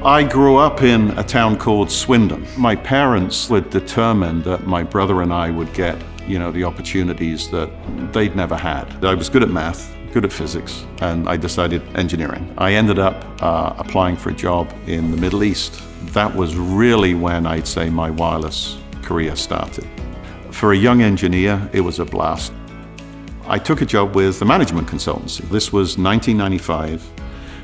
I grew up in a town called Swindon. My parents were determined that my brother and I would get, the opportunities that they'd never had. I was good at math, good at physics, and I decided engineering. I ended up applying for a job in the Middle East. That was really when I'd say my wireless career started. For a young engineer, it was a blast. I took a job with a management consultancy. This was 1995.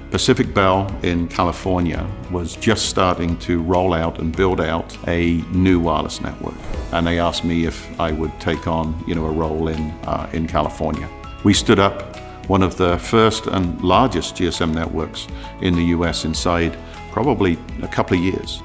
Pacific Bell in California was just starting to roll out and build out a new wireless network. And they asked me if I would take on, a role in California. We stood up one of the first and largest GSM networks in the US inside probably a couple of years.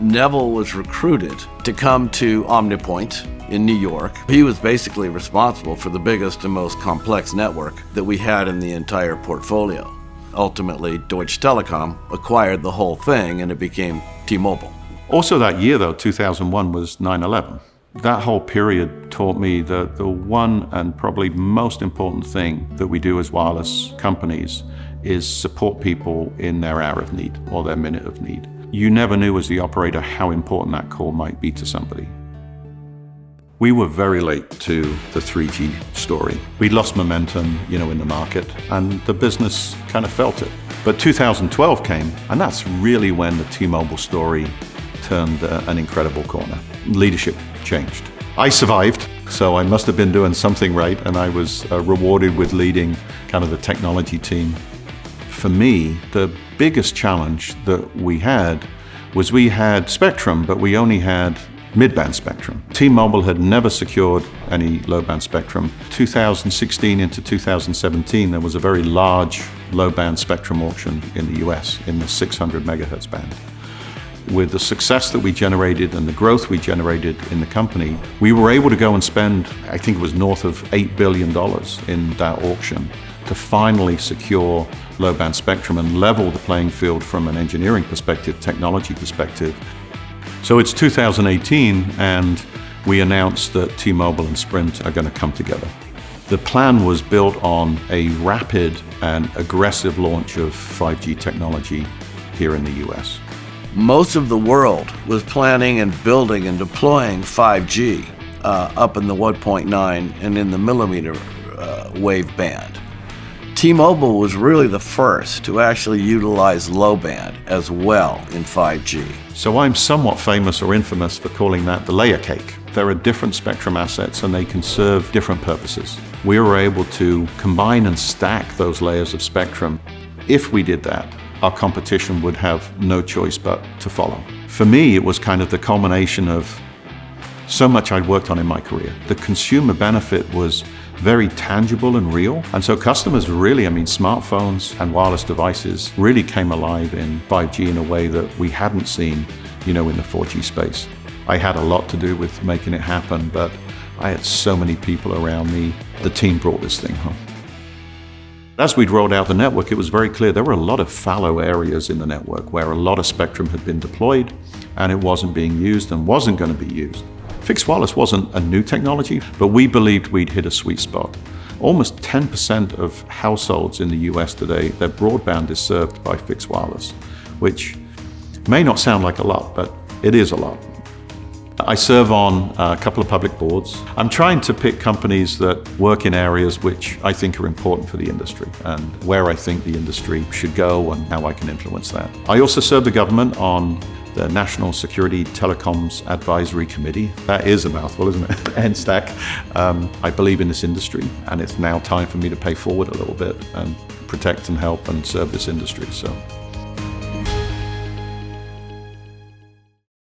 Neville was recruited to come to OmniPoint in New York. He was basically responsible for the biggest and most complex network that we had in the entire portfolio. Ultimately, Deutsche Telekom acquired the whole thing and it became T-Mobile. Also that year though, 2001, was 9/11. That whole period taught me that the one and probably most important thing that we do as wireless companies is support people in their hour of need or their minute of need. You never knew as the operator how important that call might be to somebody. We were very late to the 3G story. We lost momentum, in the market, and the business kind of felt it. But 2012 came, and that's really when the T-Mobile story turned an incredible corner. Leadership changed. I survived, so I must have been doing something right, and I was rewarded with leading kind of the technology team. For me, the biggest challenge that we had was we had spectrum, but we only had mid-band spectrum. T-Mobile had never secured any low-band spectrum. 2016 into 2017, there was a very large low-band spectrum auction in the US in the 600 megahertz band. With the success that we generated and the growth we generated in the company, we were able to go and spend, I think it was north of $8 billion in that auction to finally secure low-band spectrum and level the playing field from an engineering perspective, technology perspective. So it's 2018 and we announced that T-Mobile and Sprint are going to come together. The plan was built on a rapid and aggressive launch of 5G technology here in the US. Most of the world was planning and building and deploying 5G up in the 1.9 and in the millimeter wave band. T-Mobile was really the first to actually utilize low band as well in 5G. So I'm somewhat famous or infamous for calling that the layer cake. There are different spectrum assets and they can serve different purposes. We were able to combine and stack those layers of spectrum. If we did that, our competition would have no choice but to follow. For me, it was kind of the culmination of so much I'd worked on in my career. The consumer benefit was very tangible and real. And so customers really, smartphones and wireless devices really came alive in 5G in a way that we hadn't seen, in the 4G space. I had a lot to do with making it happen, but I had so many people around me. The team brought this thing home. As we'd rolled out the network, it was very clear there were a lot of fallow areas in the network where a lot of spectrum had been deployed and it wasn't being used and wasn't going to be used. Fixed wireless wasn't a new technology, but we believed we'd hit a sweet spot. Almost 10% of households in the US today, their broadband is served by fixed wireless, which may not sound like a lot, but it is a lot. I serve on a couple of public boards. I'm trying to pick companies that work in areas which I think are important for the industry and where I think the industry should go and how I can influence that. I also serve the government on the National Security Telecoms Advisory Committee. That is a mouthful, isn't it? NSTAC. I believe in this industry, and it's now time for me to pay forward a little bit and protect and help and serve this industry. So